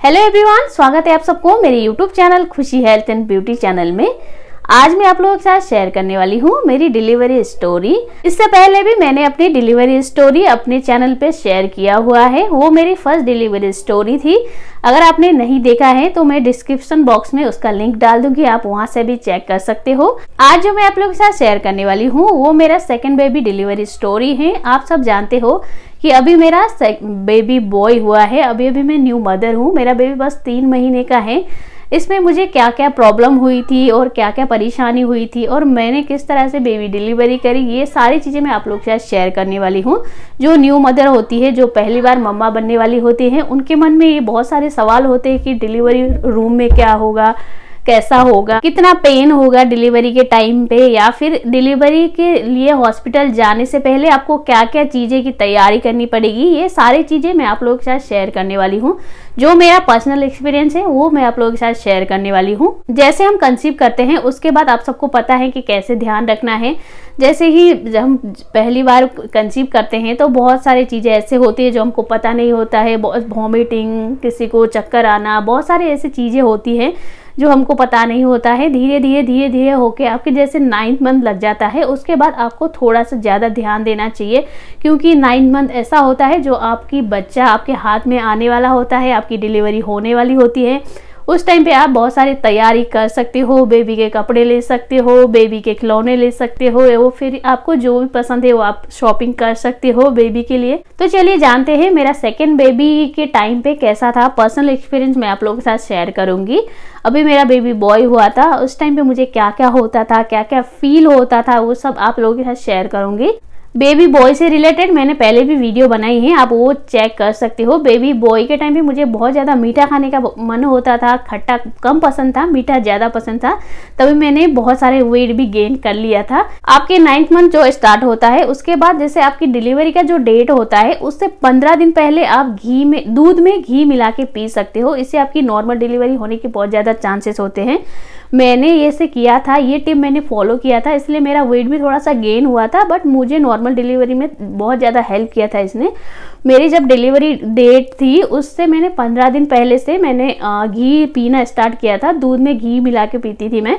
Hello everyone, स्वागत है आप सबको मेरे यूट्यूब चैनल खुशी हेल्थ एंड ब्यूटी चैनल में। आज मैं आप लोगों के साथ शेयर करने वाली हूँ मेरी डिलीवरी स्टोरी। इससे पहले भी मैंने अपनी डिलीवरी स्टोरी अपने चैनल पे शेयर किया हुआ है। वो मेरी फर्स्ट डिलीवरी स्टोरी थी। अगर आपने नहीं देखा है तो मैं डिस्क्रिप्शन बॉक्स में उसका लिंक डाल दूंगी, आप वहां से भी चेक कर सकते हो। आज जो मैं आप लोगों के साथ शेयर करने वाली हूँ वो मेरा सेकेंड बेबी डिलीवरी स्टोरी है। आप सब जानते हो कि अभी मेरा बेबी बॉय हुआ है। अभी मैं न्यू मदर हूँ। मेरा बेबी बस 3 महीने का है। इसमें मुझे क्या क्या प्रॉब्लम हुई थी और क्या क्या परेशानी हुई थी और मैंने किस तरह से बेबी डिलीवरी करी, ये सारी चीज़ें मैं आप लोग के साथ शेयर करने वाली हूँ। जो न्यू मदर होती है, जो पहली बार मम्मा बनने वाली होती है, उनके मन में ये बहुत सारे सवाल होते हैं कि डिलीवरी रूम में क्या होगा, कैसा होगा, कितना पेन होगा डिलीवरी के टाइम पे, या फिर डिलीवरी के लिए हॉस्पिटल जाने से पहले आपको क्या क्या चीज़ें की तैयारी करनी पड़ेगी। ये सारी चीज़ें मैं आप लोगों के साथ शेयर करने वाली हूँ। जो मेरा पर्सनल एक्सपीरियंस है वो मैं आप लोगों के साथ शेयर करने वाली हूँ। जैसे हम कंसीव करते हैं उसके बाद आप सबको पता है कि कैसे ध्यान रखना है। जैसे ही जब हम पहली बार कंसीव करते हैं तो बहुत सारी चीज़ें ऐसे होती है जो हमको पता नहीं होता है। बहुत वॉमिटिंग, किसी को चक्कर आना, बहुत सारी ऐसी चीज़ें होती हैं जो हमको पता नहीं होता है। धीरे धीरे होके आपके जैसे 9th मंथ लग जाता है, उसके बाद आपको थोड़ा सा ज़्यादा ध्यान देना चाहिए, क्योंकि 9th मंथ ऐसा होता है जो आपकी बच्चा आपके हाथ में आने वाला होता है, आपकी डिलीवरी होने वाली होती है। उस टाइम पे आप बहुत सारी तैयारी कर सकते हो। बेबी के कपड़े ले सकते हो, बेबी के खिलौने ले सकते हो, वो फिर आपको जो भी पसंद है वो आप शॉपिंग कर सकते हो बेबी के लिए। तो चलिए जानते हैं मेरा सेकेंड बेबी के टाइम पे कैसा था। पर्सनल एक्सपीरियंस मैं आप लोगों के साथ शेयर करूंगी। अभी मेरा बेबी बॉय हुआ था, उस टाइम पे मुझे क्या क्या होता था, क्या क्या फील होता था, वो सब आप लोगों के साथ शेयर करूंगी। बेबी बॉय से रिलेटेड मैंने पहले भी वीडियो बनाई है, आप वो चेक कर सकते हो। बेबी बॉय के टाइम पे मुझे बहुत ज़्यादा मीठा खाने का मन होता था। खट्टा कम पसंद था, मीठा ज़्यादा पसंद था। तभी मैंने बहुत सारे वेट भी गेन कर लिया था। आपके 9th मंथ जो स्टार्ट होता है उसके बाद जैसे आपकी डिलीवरी का जो डेट होता है उससे 15 दिन पहले आप दूध में घी मिला के पी सकते हो। इससे आपकी नॉर्मल डिलीवरी होने के बहुत ज़्यादा चांसेस होते हैं। मैंने ये से किया था, ये टिप मैंने फॉलो किया था, इसलिए मेरा वेट भी थोड़ा सा गेन हुआ था। बट मुझे नॉर्मल डिलीवरी में बहुत ज़्यादा हेल्प किया था इसने। मेरी जब डिलीवरी डेट थी उससे मैंने 15 दिन पहले से मैंने घी पीना स्टार्ट किया था। दूध में घी मिला के पीती थी मैं,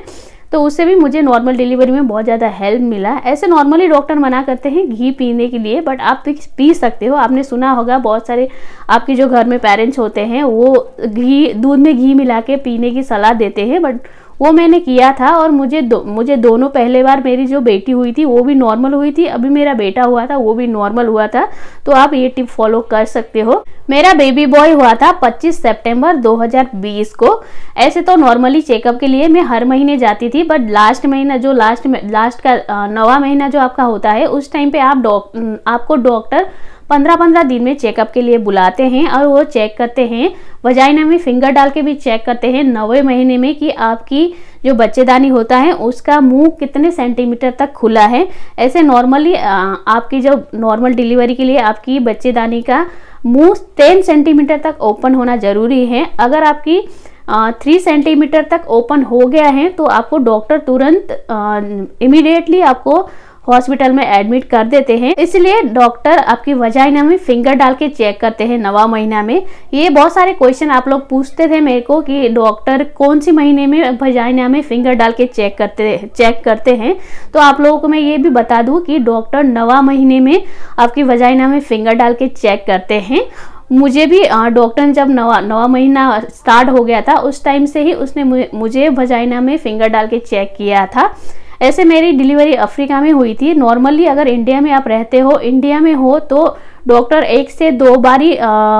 तो उससे भी मुझे नॉर्मल डिलीवरी में बहुत ज़्यादा हेल्प मिला। ऐसे नॉर्मली डॉक्टर मना करते हैं घी पीने के लिए, बट आप पी सकते हो। आपने सुना होगा बहुत सारे आपके जो घर में पेरेंट्स होते हैं वो दूध में घी मिला के पीने की सलाह देते हैं, बट वो मैंने किया था और मुझे दोनों पहले बार मेरी जो बेटी हुई थी वो भी नॉर्मल हुई थी, अभी मेरा बेटा हुआ था वो भी नॉर्मल हुआ था। तो आप ये टिप फॉलो कर सकते हो। मेरा बेबी बॉय हुआ था 25 सितंबर 2020 को। ऐसे तो नॉर्मली चेकअप के लिए मैं हर महीने जाती थी, बट लास्ट का 9वां महीना जो आपका होता है उस टाइम पे आपको डॉक्टर 15-15 दिन में चेकअप के लिए बुलाते हैं और वो चेक करते हैं, वजाइना में फिंगर डाल के भी चेक करते हैं 9वें महीने में कि आपकी जो बच्चेदानी होता है उसका मुंह कितने सेंटीमीटर तक खुला है। ऐसे नॉर्मली आपकी जो नॉर्मल डिलीवरी के लिए आपकी बच्चेदानी का मुंह 10 सेंटीमीटर तक ओपन होना जरूरी है। अगर आपकी 3 सेंटीमीटर तक ओपन हो गया है तो आपको डॉक्टर तुरंत इमीडिएटली आपको हॉस्पिटल में एडमिट कर देते हैं। इसलिए डॉक्टर आपकी वजाइना में फिंगर डाल के चेक करते हैं 9वां महीना में। ये बहुत सारे क्वेश्चन आप लोग पूछते थे मेरे को कि डॉक्टर कौन सी महीने में वजाइना में फिंगर डाल के चेक करते हैं। तो आप लोगों को मैं ये भी बता दूं कि डॉक्टर 9वां महीने में आपकी वजाइना में फिंगर डाल के चेक करते हैं। मुझे भी डॉक्टर ने जब 9वां महीना स्टार्ट हो गया था उस टाइम से ही उसने मुझे वजाइना में फिंगर डाल के चेक किया था। ऐसे मेरी डिलीवरी अफ्रीका में हुई थी। नॉर्मली अगर इंडिया में आप रहते हो, इंडिया में हो, तो डॉक्टर 1 से 2 बारी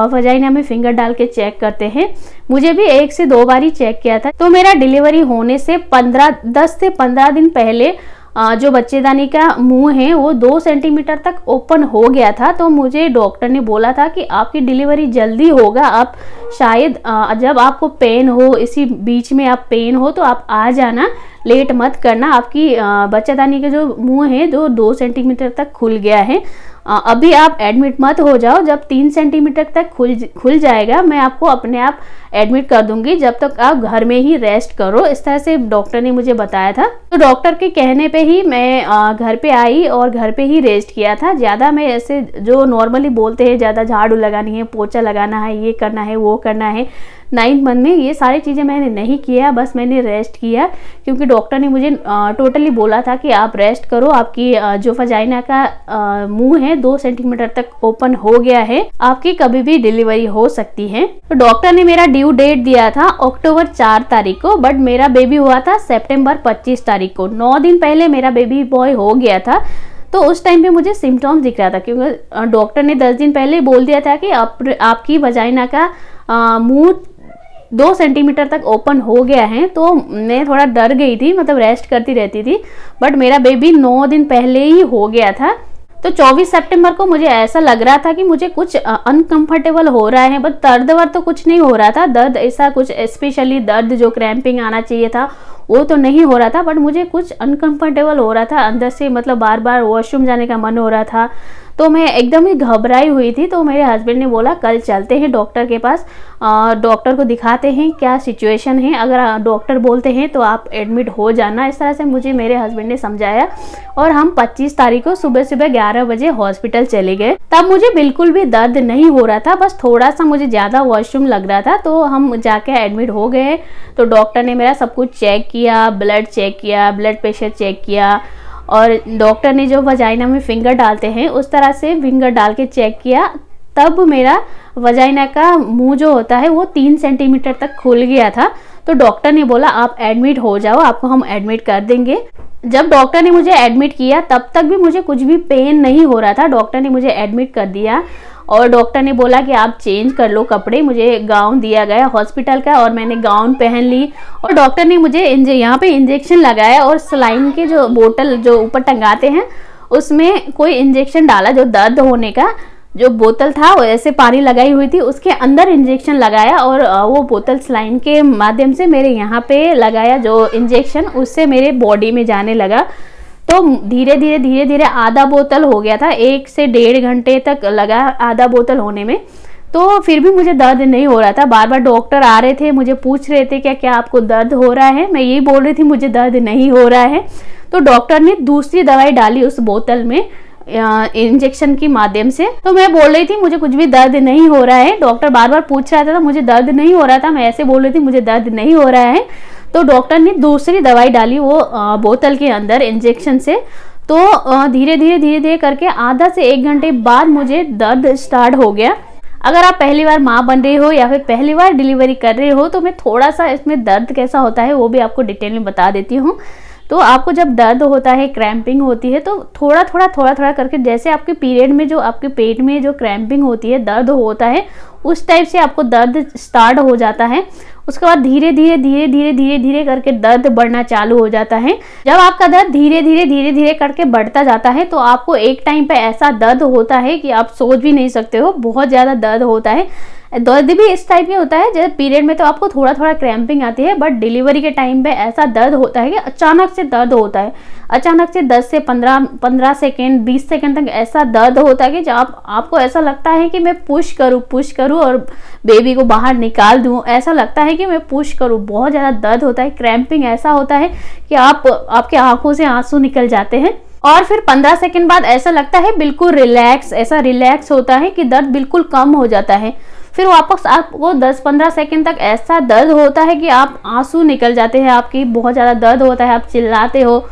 वजाइना में फिंगर डाल के चेक करते हैं। मुझे भी 1 से 2 बारी चेक किया था। तो मेरा डिलीवरी होने से 10 से 15 दिन पहले जो बच्चेदानी का मुंह है वो 2 सेंटीमीटर तक ओपन हो गया था। तो मुझे डॉक्टर ने बोला था कि आपकी डिलीवरी जल्दी होगा, आप शायद जब आपको पेन हो, इसी बीच में आप पेन हो तो आप आ जाना, लेट मत करना। आपकी बच्चेदानी का जो मुंह है जो 2 सेंटीमीटर तक खुल गया है, अभी आप एडमिट मत हो जाओ। जब 3 सेंटीमीटर तक खुल जाएगा मैं आपको अपने आप एडमिट कर दूंगी, जब तक आप घर में ही रेस्ट करो। इस तरह से डॉक्टर ने मुझे बताया था। तो डॉक्टर के कहने पे ही मैं घर पे आई और घर पे ही रेस्ट किया था। ज़्यादा मैं ऐसे जो नॉर्मली बोलते हैं ज़्यादा झाड़ू लगानी है, पोछा लगाना है, ये करना है, वो करना है, 9th मंथ में ये सारी चीज़ें मैंने नहीं किया, बस मैंने रेस्ट किया, क्योंकि डॉक्टर ने मुझे टोटली बोला था कि आप रेस्ट करो, आपकी जो वजाइना का मुंह है 2 सेंटीमीटर तक ओपन हो गया है, आपकी कभी भी डिलीवरी हो सकती है। तो डॉक्टर ने मेरा ड्यू डेट दिया था अक्टूबर 4 तारीख को, बट मेरा बेबी हुआ था सितंबर 25 तारीख को। 9 दिन पहले मेरा बेबी बॉय हो गया था। तो उस टाइम पे मुझे सिम्टम्स दिख रहा था, क्योंकि डॉक्टर ने 10 दिन पहले बोल दिया था कि आपकी वजाइना का मुंह 2 सेंटीमीटर तक ओपन हो गया है। तो मैं थोड़ा डर गई थी, मतलब रेस्ट करती रहती थी, बट मेरा बेबी 9 दिन पहले ही हो गया था। तो 24 सितंबर को मुझे ऐसा लग रहा था कि मुझे कुछ अनकंफर्टेबल हो रहा है, बट दर्द वर्द तो कुछ नहीं हो रहा था। दर्द ऐसा कुछ स्पेशली दर्द जो क्रैम्पिंग आना चाहिए था वो तो नहीं हो रहा था, बट मुझे कुछ अनकंफर्टेबल हो रहा था अंदर से, मतलब बार बार वॉशरूम जाने का मन हो रहा था। तो मैं एकदम ही घबराई हुई थी। तो मेरे हस्बैंड ने बोला कल चलते हैं डॉक्टर के पास, डॉक्टर को दिखाते हैं क्या सिचुएशन है, अगर डॉक्टर बोलते हैं तो आप एडमिट हो जाना। इस तरह से मुझे मेरे हस्बैंड ने समझाया और हम 25 तारीख को सुबह सुबह 11 बजे हॉस्पिटल चले गए। तब मुझे बिल्कुल भी दर्द नहीं हो रहा था, बस थोड़ा सा मुझे ज़्यादा वॉशरूम लग रहा था। तो हम जाके एडमिट हो गए। तो डॉक्टर ने मेरा सब कुछ चेक किया, ब्लड चेक किया, ब्लड प्रेशर चेक किया, और डॉक्टर ने जो वजाइना में फिंगर डालते हैं उस तरह से फिंगर डाल के चेक किया। तब मेरा वजाइना का मुंह जो होता है वो 3 सेंटीमीटर तक खुल गया था। तो डॉक्टर ने बोला आप एडमिट हो जाओ, आपको हम एडमिट कर देंगे। जब डॉक्टर ने मुझे एडमिट किया तब तक भी मुझे कुछ भी पेन नहीं हो रहा था। डॉक्टर ने मुझे एडमिट कर दिया और डॉक्टर ने बोला कि आप चेंज कर लो कपड़े। मुझे गाउन दिया गया हॉस्पिटल का और मैंने गाउन पहन ली, और डॉक्टर ने मुझे यहाँ पे इंजेक्शन लगाया, और सलाइन के जो बोतल जो ऊपर टंगाते हैं उसमें कोई इंजेक्शन डाला, जो दर्द होने का जो बोतल था वो ऐसे पानी लगाई हुई थी उसके अंदर इंजेक्शन लगाया, और वो बोतल सलाइन के माध्यम से मेरे यहाँ पे लगाया जो इंजेक्शन, उससे मेरे बॉडी में जाने लगा। तो धीरे धीरे धीरे धीरे आधा बोतल हो गया था, 1 से 1.5 घंटे तक लगा आधा बोतल होने में। तो फिर भी मुझे दर्द नहीं हो रहा था। बार बार डॉक्टर आ रहे थे, मुझे पूछ रहे थे क्या क्या आपको दर्द हो रहा है। मैं यही बोल रही थी मुझे दर्द नहीं हो रहा है। तो डॉक्टर ने दूसरी दवाई डाली उस बोतल में इंजेक्शन के माध्यम से। तो मैं बोल रही थी मुझे कुछ भी दर्द नहीं हो रहा है। डॉक्टर बार बार पूछ रहा था मुझे दर्द नहीं हो रहा था, मैं ऐसे बोल रही थी मुझे दर्द नहीं हो रहा है। तो डॉक्टर ने दूसरी दवाई डाली वो बोतल के अंदर इंजेक्शन से। तो धीरे धीरे धीरे धीरे करके आधा से 1 घंटे बाद मुझे दर्द स्टार्ट हो गया। अगर आप पहली बार माँ बन रहे हो या फिर पहली बार डिलीवरी कर रहे हो तो मैं थोड़ा सा इसमें दर्द कैसा होता है वो भी आपको डिटेल में बता देती हूँ। तो आपको जब दर्द होता है, क्रैम्पिंग होती है, तो थोड़ा थोड़ा करके, जैसे आपके पीरियड में जो आपके पेट में जो क्रैम्पिंग होती है, दर्द होता है, उस टाइप से आपको दर्द स्टार्ट हो जाता है। उसके बाद धीरे धीरे धीरे धीरे धीरे धीरे करके दर्द बढ़ना चालू हो जाता है। जब आपका दर्द धीरे धीरे धीरे धीरे करके बढ़ता जाता है तो आपको एक टाइम पे ऐसा दर्द होता है कि आप सोच भी नहीं सकते हो, बहुत ज़्यादा दर्द होता है। दर्द भी इस टाइप में होता है, जब पीरियड में तो आपको थोड़ा थोड़ा क्रैम्पिंग आती है, बट डिलीवरी के टाइम पे ऐसा दर्द होता है कि अचानक से दर्द होता है। अचानक से 10 से 15 सेकेंड 20 सेकेंड तक ऐसा दर्द होता है कि जब आपको ऐसा लगता है कि मैं पुश करूँ और बेबी को बाहर निकाल दूँ, ऐसा लगता है कि मैं पुश करूँ। बहुत ज़्यादा दर्द होता है, क्रैम्पिंग ऐसा होता है कि आपके आंखों से आंसू निकल जाते हैं। और फिर 15 सेकेंड बाद ऐसा लगता है बिल्कुल रिलैक्स, ऐसा रिलैक्स होता है कि दर्द बिल्कुल कम हो जाता है। फिर वापस आपको 10-15 सेकेंड तक ऐसा दर्द होता है कि आप आंसू निकल जाते हैं, आपकी बहुत ज़्यादा दर्द होता है, आप चिल्लाते हो,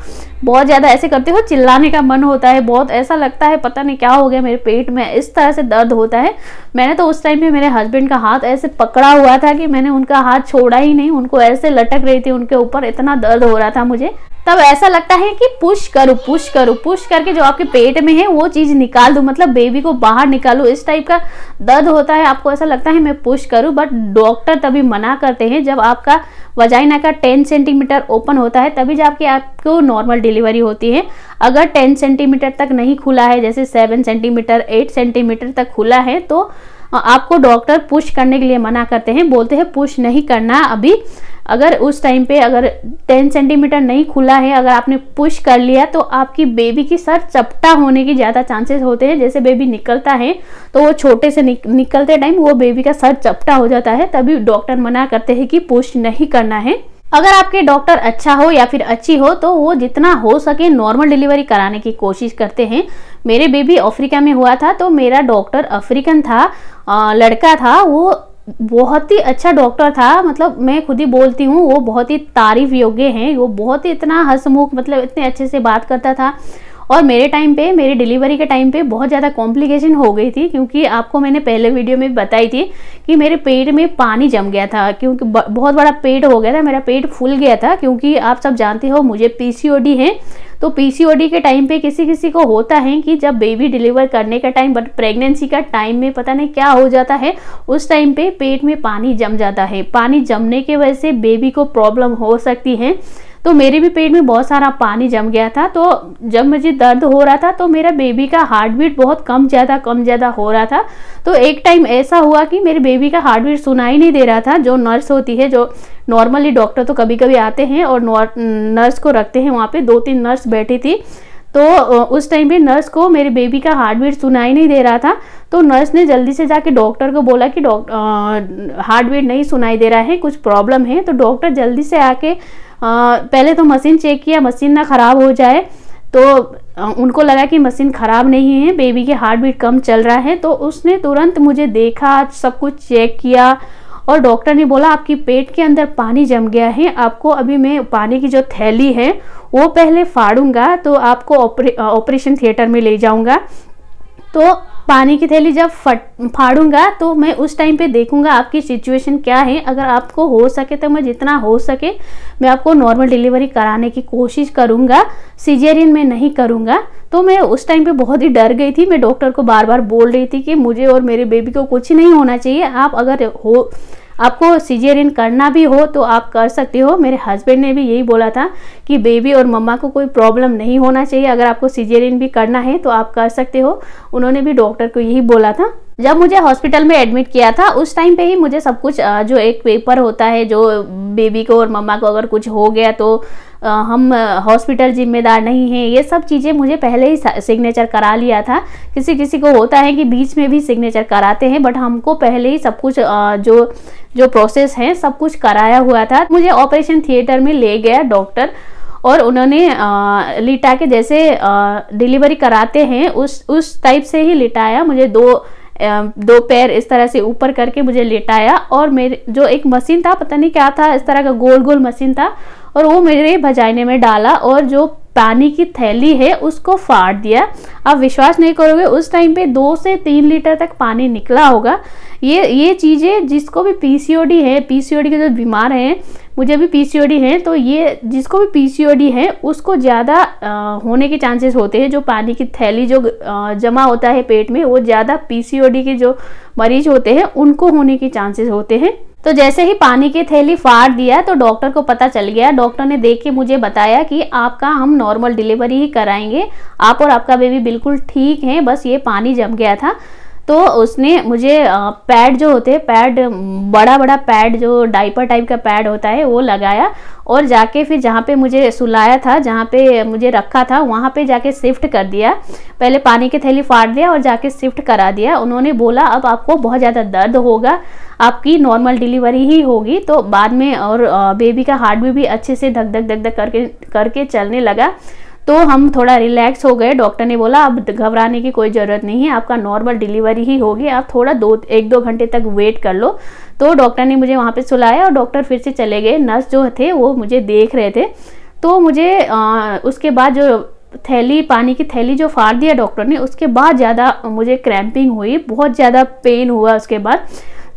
बहुत ज़्यादा ऐसे करते हो, चिल्लाने का मन होता है, बहुत ऐसा लगता है पता नहीं क्या हो गया मेरे पेट में, इस तरह से दर्द होता है। मैंने तो उस टाइम पे मेरे हस्बैंड का हाथ ऐसे पकड़ा हुआ था कि मैंने उनका हाथ छोड़ा ही नहीं, उनको ऐसे लटक रही थी उनके ऊपर, इतना दर्द हो रहा था मुझे। तब ऐसा लगता है कि पुश करके जो आपके पेट में है वो चीज़ निकाल दूं, मतलब बेबी को बाहर निकालूं, इस टाइप का दर्द होता है। आपको ऐसा लगता है मैं पुश करूं, बट डॉक्टर तभी मना करते हैं जब आपका वजाइना का 10 सेंटीमीटर ओपन होता है, तभी जाके आपको नॉर्मल डिलीवरी होती है। अगर 10 सेंटीमीटर तक नहीं खुला है, जैसे 7 सेंटीमीटर 8 सेंटीमीटर तक खुला है, तो आपको डॉक्टर पुश करने के लिए मना करते हैं, बोलते हैं पुश नहीं करना अभी। अगर उस टाइम पे अगर 10 सेंटीमीटर नहीं खुला है, अगर आपने पुश कर लिया तो आपकी बेबी की सर चपटा होने की ज़्यादा चांसेस होते हैं। जैसे बेबी निकलता है तो वो छोटे से निकलते टाइम वो बेबी का सर चपटा हो जाता है, तभी डॉक्टर मना करते हैं कि पुश नहीं करना है। अगर आपके डॉक्टर अच्छा हो या फिर अच्छी हो तो वो जितना हो सके नॉर्मल डिलीवरी कराने की कोशिश करते हैं। मेरे बेबी अफ्रीका में हुआ था तो मेरा डॉक्टर अफ्रीकन था, लड़का था, वो बहुत ही अच्छा डॉक्टर था, मतलब मैं खुद ही बोलती हूँ वो बहुत ही तारीफ योग्य हैं। वो बहुत ही इतना हंसमुख, मतलब इतने अच्छे से बात करता था। और मेरे टाइम पे, मेरी डिलीवरी के टाइम पे बहुत ज़्यादा कॉम्प्लिकेशन हो गई थी, क्योंकि आपको मैंने पहले वीडियो में बताई थी कि मेरे पेट में पानी जम गया था, क्योंकि बहुत बड़ा पेट हो गया था, मेरा पेट फूल गया था। क्योंकि आप सब जानते हो मुझे पीसीओडी है, तो पीसीओडी के टाइम पे किसी किसी को होता है कि जब बेबी डिलीवर करने का टाइम, बट प्रेगनेंसी का टाइम में पता नहीं क्या हो जाता है, उस टाइम पे पेट में पानी जम जाता है। पानी जमने की वजह से बेबी को प्रॉब्लम हो सकती है। तो मेरे भी पेट में बहुत सारा पानी जम गया था। तो जब मुझे दर्द हो रहा था तो मेरा बेबी का हार्ट बीट बहुत कम ज़्यादा हो रहा था। तो एक टाइम ऐसा हुआ कि मेरे बेबी का हार्ट बीट सुनाई नहीं दे रहा था। जो नर्स होती है, जो नॉर्मली डॉक्टर तो कभी कभी आते हैं और नर्स को रखते हैं, वहाँ पे 2-3 नर्स बैठी थी। तो उस टाइम पे नर्स को मेरे बेबी का हार्ट बीट सुनाई नहीं दे रहा था। तो नर्स ने जल्दी से जाके डॉक्टर को बोला कि हार्ट बीट नहीं सुनाई दे रहा है, कुछ प्रॉब्लम है। तो डॉक्टर जल्दी से आके पहले तो मशीन चेक किया, मशीन ना ख़राब हो जाए। तो उनको लगा कि मशीन ख़राब नहीं है, बेबी के हार्ट बीट कम चल रहा है। तो उसने तुरंत मुझे देखा, सब कुछ चेक किया और डॉक्टर ने बोला आपकी पेट के अंदर पानी जम गया है, आपको अभी मैं पानी की जो थैली है वो पहले फाड़ूंगा, तो आपको ऑपरेशन थिएटर में ले जाऊंगा। तो पानी की थैली जब फाड़ूंगा तो मैं उस टाइम पे देखूंगा आपकी सिचुएशन क्या है। अगर आपको हो सके तो मैं जितना हो सके मैं आपको नॉर्मल डिलीवरी कराने की कोशिश करूंगा, सिजेरियन में नहीं करूंगा। तो मैं उस टाइम पे बहुत ही डर गई थी। मैं डॉक्टर को बार बार बोल रही थी कि मुझे और मेरे बेबी को कुछ नहीं होना चाहिए, आप अगर हो आपको सिजेरियन करना भी हो तो आप कर सकते हो। मेरे हस्बैंड ने भी यही बोला था कि बेबी और मम्मा को कोई प्रॉब्लम नहीं होना चाहिए, अगर आपको सिजेरियन भी करना है तो आप कर सकते हो। उन्होंने भी डॉक्टर को यही बोला था। जब मुझे हॉस्पिटल में एडमिट किया था उस टाइम पे ही मुझे सब कुछ, जो एक पेपर होता है, जो बेबी को और मम्मा को अगर कुछ हो गया तो हम हॉस्पिटल जिम्मेदार नहीं है, ये सब चीज़ें मुझे पहले ही सिग्नेचर करा लिया था। किसी किसी को होता है कि बीच में भी सिग्नेचर कराते हैं, बट हमको पहले ही सब कुछ जो प्रोसेस है सब कुछ कराया हुआ था। मुझे ऑपरेशन थिएटर में ले गया डॉक्टर और उन्होंने लिटा के, जैसे डिलीवरी कराते हैं उस टाइप से ही लिटाया। मुझे दो पैर इस तरह से ऊपर करके मुझे लिटाया और मेरे जो एक मशीन था, पता नहीं क्या था, इस तरह का गोल गोल मशीन था, और वो मेरे वजाइने में डाला और जो पानी की थैली है उसको फाड़ दिया। आप विश्वास नहीं करोगे, उस टाइम पे 2 से 3 लीटर तक पानी निकला होगा। ये चीज़ें, जिसको भी पीसीओडी है, पीसीओडी के जो बीमार हैं, मुझे भी पीसीओडी है, तो ये जिसको भी पीसीओडी है उसको ज़्यादा होने के चांसेस होते हैं। जो पानी की थैली जो जमा होता है पेट में, वो ज़्यादा पीसीओडी के जो मरीज होते हैं उनको होने के चांसेस होते हैं। तो जैसे ही पानी की थैली फाड़ दिया तो डॉक्टर को पता चल गया। डॉक्टर ने देख के मुझे बताया कि आपका हम नॉर्मल डिलीवरी ही कराएंगे, आप और आपका बेबी बिल्कुल ठीक है, बस ये पानी जम गया था। तो उसने मुझे पैड जो होते हैं, पैड बड़ा बड़ा पैड, जो डाइपर टाइप का पैड होता है, वो लगाया और जाके फिर जहाँ पे मुझे सुलाया था, जहाँ पे मुझे रखा था, वहाँ पे जाके शिफ्ट कर दिया। पहले पानी की थैली फाड़ दिया और जाके शिफ्ट करा दिया। उन्होंने बोला अब आपको बहुत ज़्यादा दर्द होगा, आपकी नॉर्मल डिलीवरी ही होगी। तो बाद में और बेबी का हार्ट भी अच्छे से धक धक धक धक करके चलने लगा। तो हम थोड़ा रिलैक्स हो गए। डॉक्टर ने बोला अब घबराने की कोई ज़रूरत नहीं है, आपका नॉर्मल डिलीवरी ही होगी, आप थोड़ा 1-2 घंटे तक वेट कर लो। तो डॉक्टर ने मुझे वहाँ पे सुलाया और डॉक्टर फिर से चले गए। नर्स जो थे वो मुझे देख रहे थे। तो मुझे उसके बाद जो थैली, पानी की थैली जो फाड़ दिया डॉक्टर ने, उसके बाद ज़्यादा मुझे क्रैम्पिंग हुई, बहुत ज़्यादा पेन हुआ उसके बाद।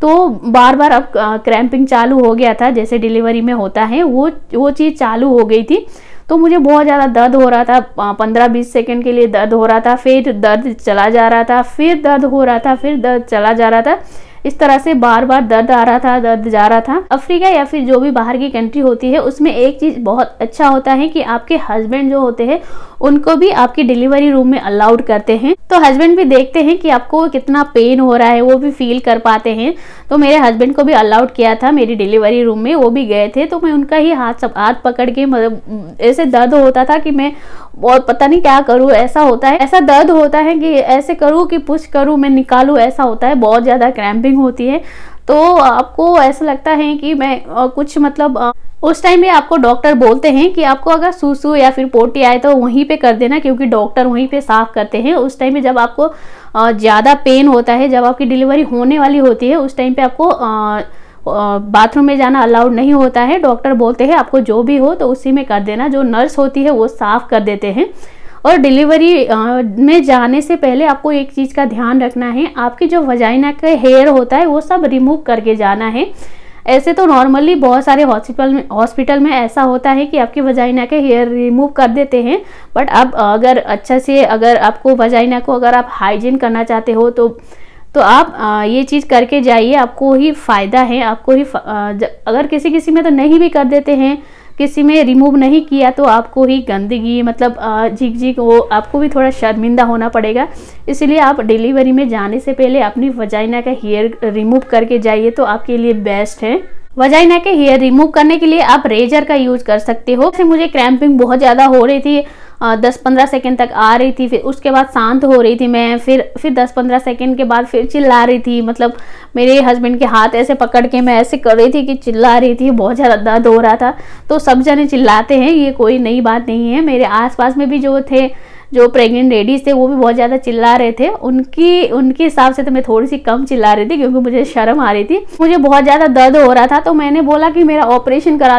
तो बार बार अब क्रैम्पिंग चालू हो गया था, जैसे डिलीवरी में होता है वो चीज़ चालू हो गई थी। तो मुझे बहुत ज़्यादा दर्द हो रहा था, 15-20 सेकंड के लिए दर्द हो रहा था, फिर दर्द चला जा रहा था, फिर दर्द हो रहा था, फिर दर्द चला जा रहा था। इस तरह से बार बार दर्द आ रहा था, दर्द जा रहा था। अफ्रीका या फिर जो भी बाहर की कंट्री होती है, उसमें एक चीज़ बहुत अच्छा होता है कि आपके हस्बैंड जो होते हैं उनको भी आपकी डिलीवरी रूम में अलाउड करते हैं। तो हस्बैंड भी देखते हैं कि आपको कितना पेन हो रहा है, वो भी फील कर पाते हैं। तो मेरे हस्बैंड को भी अलाउड किया था मेरी डिलीवरी रूम में, वो भी गए थे। तो मैं उनका ही हाथ पकड़ के, मतलब ऐसे दर्द होता था कि मैं बहुत पता नहीं क्या करूँ, ऐसा होता है, ऐसा दर्द होता है कि ऐसे करूँ कि पुश करूँ, मैं निकालूँ, ऐसा होता है, बहुत ज़्यादा क्रैम्पिंग होती है। तो आपको ऐसा लगता है कि मैं कुछ मतलब उस टाइम में आपको डॉक्टर बोलते हैं कि आपको अगर सूसू या फिर पोटी आए तो वहीं पे कर देना, क्योंकि डॉक्टर वहीं पे साफ करते हैं। उस टाइम में जब आपको ज़्यादा पेन होता है, जब आपकी डिलीवरी होने वाली होती है, उस टाइम पे आपको बाथरूम में जाना अलाउड नहीं होता है। डॉक्टर बोलते हैं आपको जो भी हो तो उसी में कर देना, जो नर्स होती है वो साफ कर देते हैं। और डिलीवरी में जाने से पहले आपको एक चीज़ का ध्यान रखना है, आपकी जो वजाइना का हेयर होता है वो सब रिमूव करके जाना है। ऐसे तो नॉर्मली बहुत सारे हॉस्पिटल में ऐसा होता है कि आपकी वजाइना के हेयर रिमूव कर देते हैं, बट अब अगर अच्छा से अगर आपको वजाइना को अगर आप हाइजीन करना चाहते हो तो आप ये चीज़ करके जाइए, आपको ही फ़ायदा है। आपको ही अगर किसी में तो नहीं भी कर देते हैं, किसी में रिमूव नहीं किया तो आपको ही गंदगी मतलब झिक वो आपको भी थोड़ा शर्मिंदा होना पड़ेगा। इसलिए आप डिलीवरी में जाने से पहले अपनी वजाइना का हेयर रिमूव करके जाइए तो आपके लिए बेस्ट है। वजाइना के हेयर रिमूव करने के लिए आप रेजर का यूज कर सकते हो। जैसे मुझे क्रैम्पिंग बहुत ज़्यादा हो रही थी, 10-15 सेकंड तक आ रही थी, फिर उसके बाद शांत हो रही थी मैं, फिर 10-15 सेकंड के बाद फिर चिल्ला रही थी। मतलब मेरे हस्बैंड के हाथ ऐसे पकड़ के मैं ऐसे कर रही थी कि चिल्ला रही थी, बहुत ज़्यादा दर्द हो रहा था। तो सब जने चिल्लाते हैं, ये कोई नई बात नहीं है। मेरे आसपास में भी जो थे, जो प्रेग्नेंट लेडीज थे, वो भी बहुत ज़्यादा चिल्ला रहे थे। उनके हिसाब से तो मैं थोड़ी सी कम चिल्ला रही थी, क्योंकि मुझे शर्म आ रही थी। मुझे बहुत ज़्यादा दर्द हो रहा था, तो मैंने बोला कि मेरा ऑपरेशन करा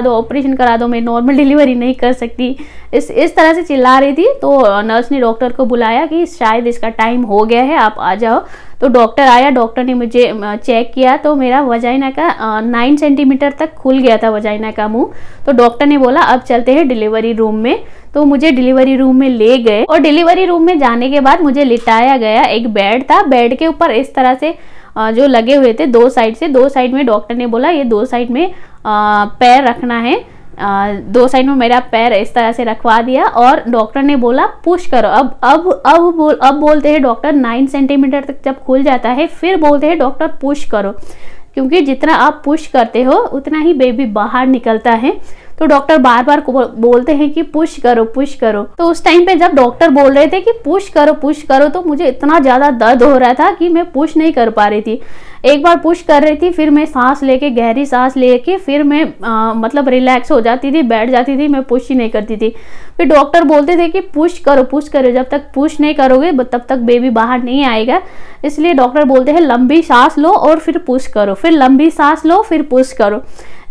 दो, मैं नॉर्मल डिलीवरी नहीं कर सकती। इस तरह से चिल्ला रही थी। तो नर्स ने डॉक्टर को बुलाया कि शायद इसका टाइम हो गया है, आप आ जाओ। तो डॉक्टर आया, डॉक्टर ने मुझे चेक किया तो मेरा वजाइना का 9 सेंटीमीटर तक खुल गया था वजाइना का मुंह। तो डॉक्टर ने बोला अब चलते हैं डिलीवरी रूम में। तो मुझे डिलीवरी रूम में ले गए और डिलीवरी रूम में जाने के बाद मुझे लिटाया गया। एक बेड था, बेड के ऊपर इस तरह से जो लगे हुए थे दो साइड में डॉक्टर ने बोला ये दो साइड में पैर रखना है। दो साइड में मेरा पैर इस तरह से रखवा दिया और डॉक्टर ने बोला पुश करो। अब बोलते हैं डॉक्टर 9 सेंटीमीटर तक जब खुल जाता है फिर बोलते हैं डॉक्टर पुश करो, क्योंकि जितना आप पुश करते हो उतना ही बेबी बाहर निकलता है। तो डॉक्टर बार बार बोलते हैं कि पुश करो पुश करो। तो उस टाइम पे जब डॉक्टर बोल रहे थे कि पुश करो तो मुझे इतना ज़्यादा दर्द हो रहा था कि मैं पुश नहीं कर पा रही थी। एक बार पुश कर रही थी, फिर मैं सांस लेके गहरी सांस लेके फिर मैं मतलब रिलैक्स हो जाती थी, बैठ जाती थी, मैं पुश ही नहीं करती थी। फिर डॉक्टर बोलते थे कि पुश करो, जब तक पुश नहीं करोगे तब तक बेबी बाहर नहीं आएगा। इसलिए डॉक्टर बोलते हैं लंबी सांस लो और फिर पुश करो, फिर लंबी सांस लो फिर पुश करो।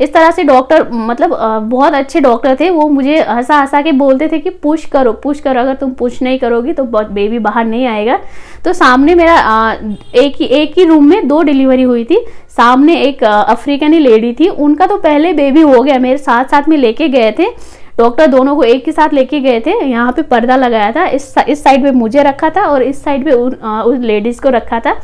इस तरह से डॉक्टर मतलब बहुत अच्छे डॉक्टर थे। वो मुझे हंसा हंसा के बोलते थे कि पुश करो, अगर तुम पुश नहीं करोगी तो बेबी बाहर नहीं आएगा। तो सामने मेरा एक ही रूम में 2 डिलीवरी हुई थी। सामने एक अफ्रीकनी लेडी थी, उनका तो पहले बेबी हो गया, मेरे साथ में लेके गए थे डॉक्टर, दोनों को एक ही साथ लेके गए थे। यहाँ पे पर्दा लगाया था, इस साइड पे मुझे रखा था और इस साइड पे उस लेडीज को रखा था।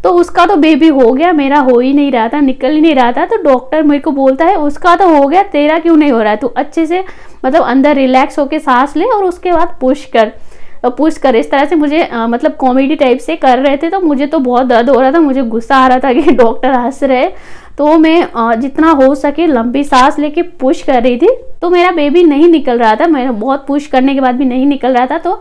तो उसका तो बेबी हो गया, मेरा हो ही नहीं रहा था, निकल ही नहीं रहा था। तो डॉक्टर मेरे को बोलता है उसका तो हो गया, तेरा क्यों नहीं हो रहा है? तू अच्छे से मतलब अंदर रिलैक्स होके सांस ले और उसके बाद पुश कर। इस तरह से मुझे मतलब कॉमेडी टाइप से कर रहे थे। तो मुझे तो बहुत दर्द हो रहा था, मुझे गुस्सा आ रहा था कि डॉक्टर हंस रहे। तो मैं जितना हो सके लंबी सांस लेके पुश कर रही थी। तो मेरा बेबी नहीं निकल रहा था, मैं बहुत पुश करने के बाद भी नहीं निकल रहा था। तो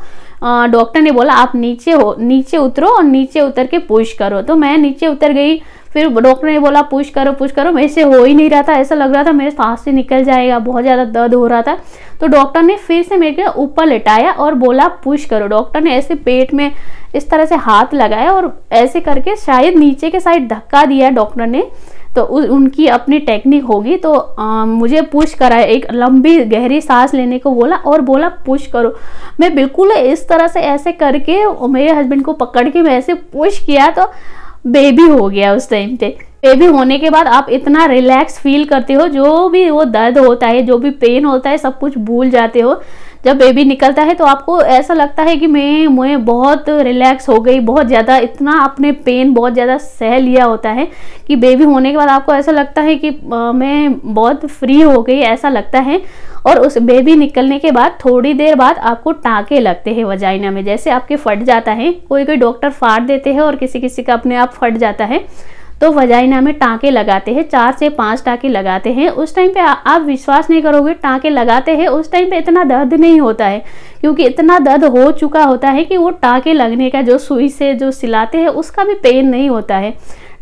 डॉक्टर ने बोला आप नीचे उतरो और नीचे उतर के पुश करो। तो मैं नीचे उतर गई। फिर डॉक्टर ने बोला पुश करो। मेरे से हो ही नहीं रहा था, ऐसा लग रहा था मेरे सांस से निकल जाएगा, बहुत ज़्यादा दर्द हो रहा था। तो डॉक्टर ने फिर से मेरे को ऊपर लेटाया और बोला पुश करो। डॉक्टर ने ऐसे पेट में इस तरह से हाथ लगाया और ऐसे करके शायद नीचे के साइड धक्का दिया डॉक्टर ने। तो उनकी अपनी टेक्निक होगी। तो मुझे पुश कराया, एक लंबी गहरी सांस लेने को बोला और बोला पुश करो। मैं बिल्कुल इस तरह से ऐसे करके मेरे हस्बैंड को पकड़ के मैं ऐसे पुश किया तो बेबी हो गया। उस टाइम पे बेबी होने के बाद आप इतना रिलैक्स फील करते हो, जो भी वो दर्द होता है, जो भी पेन होता है, सब कुछ भूल जाते हो। जब बेबी निकलता है तो आपको ऐसा लगता है कि मैं बहुत रिलैक्स हो गई, बहुत ज़्यादा इतना आपने पेन बहुत ज़्यादा सह लिया होता है कि बेबी होने के बाद आपको ऐसा लगता है कि मैं बहुत फ्री हो गई, ऐसा लगता है। और उस बेबी निकलने के बाद थोड़ी देर बाद आपको टाँके लगते हैं वजाइना में, जैसे आपके फट जाता है। कोई डॉक्टर फाड़ देते हैं और किसी का अपने आप फट जाता है। तो वजाइना में टाँके लगाते हैं, 4 से 5 टाँके लगाते हैं। उस टाइम पे आप विश्वास नहीं करोगे, टाँके लगाते हैं उस टाइम पे इतना दर्द नहीं होता है, क्योंकि इतना दर्द हो चुका होता है कि वो टाँके लगने का जो सुई से जो सिलाते हैं उसका भी पेन नहीं होता है।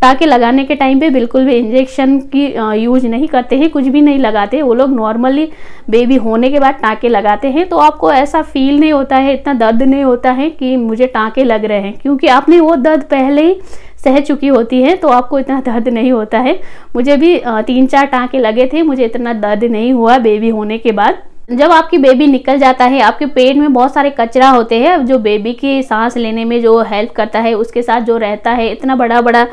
टाँके लगाने के टाइम पे बिल्कुल भी इंजेक्शन की यूज नहीं करते हैं, कुछ भी नहीं लगाते। वो लोग नॉर्मली बेबी होने के बाद टाँके लगाते हैं, तो आपको ऐसा फील नहीं होता है, इतना दर्द नहीं होता है कि मुझे टाँके लग रहे हैं, क्योंकि आपने वो दर्द पहले ही सह चुकी होती है, तो आपको इतना दर्द नहीं होता है। मुझे भी 3-4 टाँके लगे थे, मुझे इतना दर्द नहीं हुआ बेबी होने के बाद। जब आपकी बेबी निकल जाता है, आपके पेट में बहुत सारे कचरा होते हैं जो बेबी की सांस लेने में जो हेल्प करता है, उसके साथ जो रहता है, इतना बड़ा बड़ा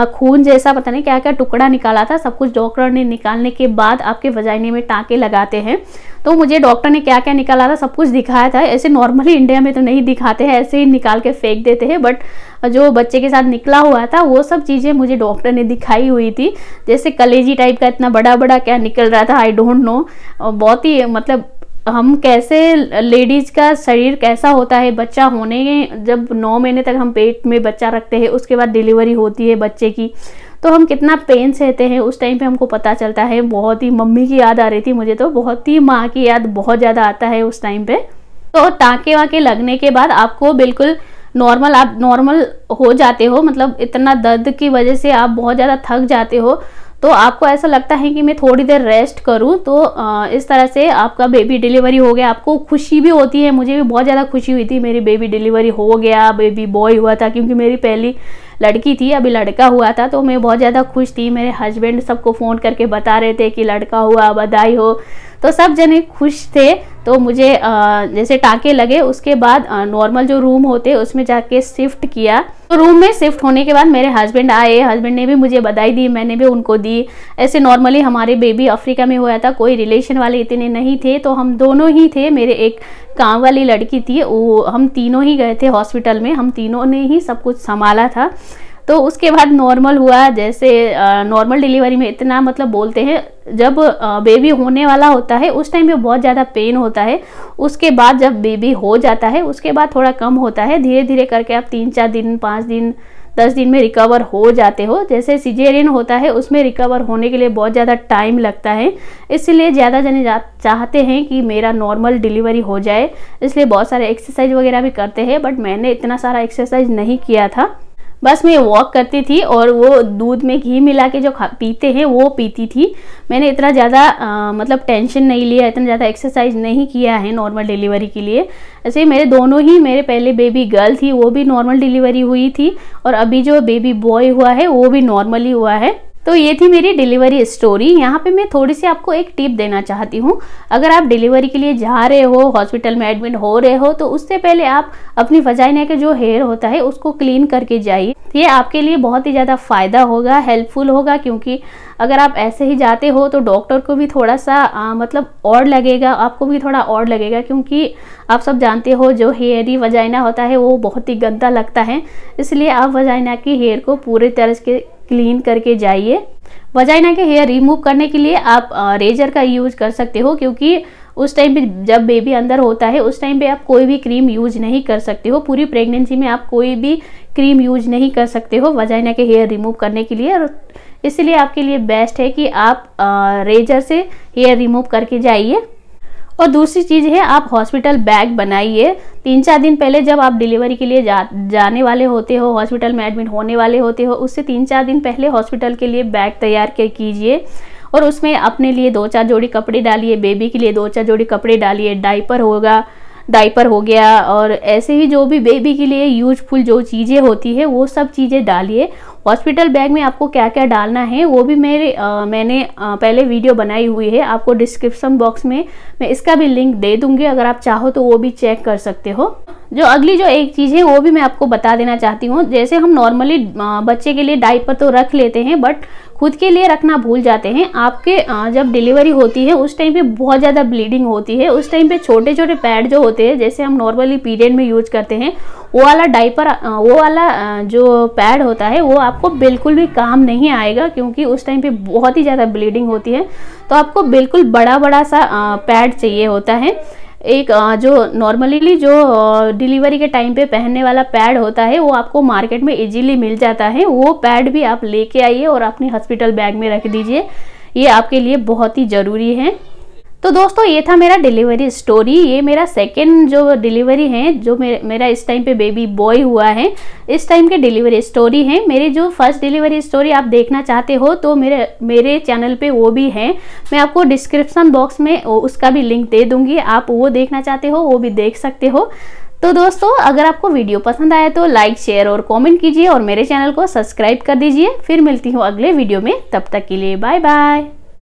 खून जैसा पता नहीं क्या क्या टुकड़ा निकाला था, सब कुछ डॉक्टर ने निकालने के बाद आपके वजाइने में टाँके लगाते हैं। तो मुझे डॉक्टर ने क्या क्या निकाला था सब कुछ दिखाया था। ऐसे नॉर्मली इंडिया में तो नहीं दिखाते हैं, ऐसे ही निकाल के फेंक देते हैं, बट जो बच्चे के साथ निकला हुआ था वो सब चीज़ें मुझे डॉक्टर ने दिखाई हुई थी। जैसे कलेजी टाइप का इतना बड़ा बड़ा क्या निकल रहा था, आई डोंट नो। बहुत ही मतलब हम कैसे, लेडीज़ का शरीर कैसा होता है, बच्चा होने जब 9 महीने तक हम पेट में बच्चा रखते हैं, उसके बाद डिलीवरी होती है बच्चे की, तो हम कितना पेन सहते हैं, उस टाइम पे हमको पता चलता है। बहुत ही मम्मी की याद आ रही थी मुझे, तो बहुत ही माँ की याद बहुत ज़्यादा आता है उस टाइम पे। तो टाँके वाके लगने के बाद आपको बिल्कुल नॉर्मल, आप नॉर्मल हो जाते हो, मतलब इतना दर्द की वजह से आप बहुत ज़्यादा थक जाते हो, तो आपको ऐसा लगता है कि मैं थोड़ी देर रेस्ट करूं। तो इस तरह से आपका बेबी डिलीवरी हो गया। आपको खुशी भी होती है, मुझे भी बहुत ज़्यादा खुशी हुई थी, मेरी बेबी डिलीवरी हो गया, बेबी बॉय हुआ था, क्योंकि मेरी पहली लड़की थी, अभी लड़का हुआ था, तो मैं बहुत ज़्यादा खुश थी। मेरे हस्बैंड सबको फ़ोन करके बता रहे थे कि लड़का हुआ, बधाई हो, तो सब जने खुश थे। तो मुझे जैसे टाँके लगे, उसके बाद नॉर्मल जो रूम होते उसमें जाके शिफ्ट किया। तो रूम में शिफ्ट होने के बाद मेरे हस्बैंड आए, हस्बैंड ने भी मुझे बधाई दी, मैंने भी उनको दी। ऐसे नॉर्मली हमारे बेबी अफ्रीका में हुआ था, कोई रिलेशन वाले इतने नहीं थे, तो हम दोनों ही थे। मेरे एक गाँव वाली लड़की थी, वो हम तीनों ही गए थे हॉस्पिटल में, हम तीनों ने ही सब कुछ संभाला था। तो उसके बाद नॉर्मल हुआ। जैसे नॉर्मल डिलीवरी में इतना मतलब बोलते हैं, जब बेबी होने वाला होता है उस टाइम पे बहुत ज़्यादा पेन होता है, उसके बाद जब बेबी हो जाता है उसके बाद थोड़ा कम होता है। धीरे धीरे करके आप 3-4 दिन, 5 दिन, 10 दिन में रिकवर हो जाते हो। जैसे सिजेरियन होता है उसमें रिकवर होने के लिए बहुत ज़्यादा टाइम लगता है, इसलिए ज़्यादा जने चाहते हैं कि मेरा नॉर्मल डिलीवरी हो जाए, इसलिए बहुत सारे एक्सरसाइज वगैरह भी करते हैं। बट मैंने इतना सारा एक्सरसाइज नहीं किया था, बस मैं वॉक करती थी और वो दूध में घी मिला के जो पीते हैं वो पीती थी। मैंने इतना ज़्यादा मतलब टेंशन नहीं लिया, इतना ज़्यादा एक्सरसाइज नहीं किया है नॉर्मल डिलीवरी के लिए। ऐसे मेरे दोनों ही, मेरे पहले बेबी गर्ल थी वो भी नॉर्मल डिलीवरी हुई थी, और अभी जो बेबी बॉय हुआ है वो भी नॉर्मली हुआ है। तो ये थी मेरी डिलीवरी स्टोरी। यहाँ पे मैं थोड़ी सी आपको एक टिप देना चाहती हूँ। अगर आप डिलीवरी के लिए जा रहे हो, हॉस्पिटल में एडमिट हो रहे हो, तो उससे पहले आप अपनी वजाइना के जो हेयर होता है उसको क्लीन करके जाइए। ये आपके लिए बहुत ही ज़्यादा फ़ायदा होगा, हेल्पफुल होगा, क्योंकि अगर आप ऐसे ही जाते हो तो डॉक्टर को भी थोड़ा सा मतलब ऑड लगेगा, आपको भी थोड़ा ऑड लगेगा, क्योंकि आप सब जानते हो जो हेयरी वजाइना होता है वो बहुत ही गंदा लगता है। इसलिए आप वजाइना की हेयर को पूरे तरह से क्लीन करके जाइए। वजाइना के हेयर रिमूव करने के लिए आप रेजर का यूज कर सकते हो, क्योंकि उस टाइम पे जब बेबी अंदर होता है उस टाइम पे आप कोई भी क्रीम यूज नहीं कर सकते हो। पूरी प्रेगनेंसी में आप कोई भी क्रीम यूज नहीं कर सकते हो वजाइना के हेयर रिमूव करने के लिए, और इसलिए आपके लिए बेस्ट है कि आप रेजर से हेयर रिमूव करके जाइए। और दूसरी चीज़ है, आप हॉस्पिटल बैग बनाइए। 3-4 दिन पहले जब आप डिलीवरी के लिए जाने वाले होते हो, हॉस्पिटल में एडमिट होने वाले होते हो, उससे 3-4 दिन पहले हॉस्पिटल के लिए बैग तैयार कीजिए, और उसमें अपने लिए 2-4 जोड़ी कपड़े डालिए, बेबी के लिए 2-4 जोड़ी कपड़े डालिए, डाइपर हो गया, और ऐसे ही जो भी बेबी के लिए यूजफुल जो चीज़ें होती है वो सब चीज़ें डालिए। हॉस्पिटल बैग में आपको क्या क्या डालना है वो भी मैंने पहले वीडियो बनाई हुई है, आपको डिस्क्रिप्शन बॉक्स में मैं इसका भी लिंक दे दूंगी, अगर आप चाहो तो वो भी चेक कर सकते हो। जो अगली जो एक चीज़ है वो भी मैं आपको बता देना चाहती हूँ। जैसे हम नॉर्मली बच्चे के लिए डाइपर तो रख लेते हैं, बट खुद के लिए रखना भूल जाते हैं। आपके जब डिलीवरी होती है उस टाइम पे बहुत ज़्यादा ब्लीडिंग होती है, उस टाइम पे छोटे छोटे पैड जो होते हैं, जैसे हम नॉर्मली पीरियड में यूज करते हैं, वो वाला डाइपर, वो वाला जो पैड होता है वो आपको बिल्कुल भी काम नहीं आएगा, क्योंकि उस टाइम पे बहुत ही ज़्यादा ब्लीडिंग होती है। तो आपको बिल्कुल बड़ा बड़ा सा पैड चाहिए होता है। एक जो नॉर्मली जो डिलीवरी के टाइम पे पहनने वाला पैड होता है वो आपको मार्केट में इजीली मिल जाता है, वो पैड भी आप लेके आइए और अपने हॉस्पिटल बैग में रख दीजिए, ये आपके लिए बहुत ही ज़रूरी है। तो दोस्तों ये था मेरा डिलीवरी स्टोरी। ये मेरा सेकेंड जो डिलीवरी है, जो मेरा इस टाइम पे बेबी बॉय हुआ है, इस टाइम के डिलीवरी स्टोरी है। मेरी जो फर्स्ट डिलीवरी स्टोरी आप देखना चाहते हो तो मेरे चैनल पे वो भी है, मैं आपको डिस्क्रिप्शन बॉक्स में उसका भी लिंक दे दूंगी, आप वो देखना चाहते हो वो भी देख सकते हो। तो दोस्तों अगर आपको वीडियो पसंद आए तो लाइक, शेयर और कमेंट कीजिए और मेरे चैनल को सब्सक्राइब कर दीजिए। फिर मिलती हूँ अगले वीडियो में, तब तक के लिए बाय बाय।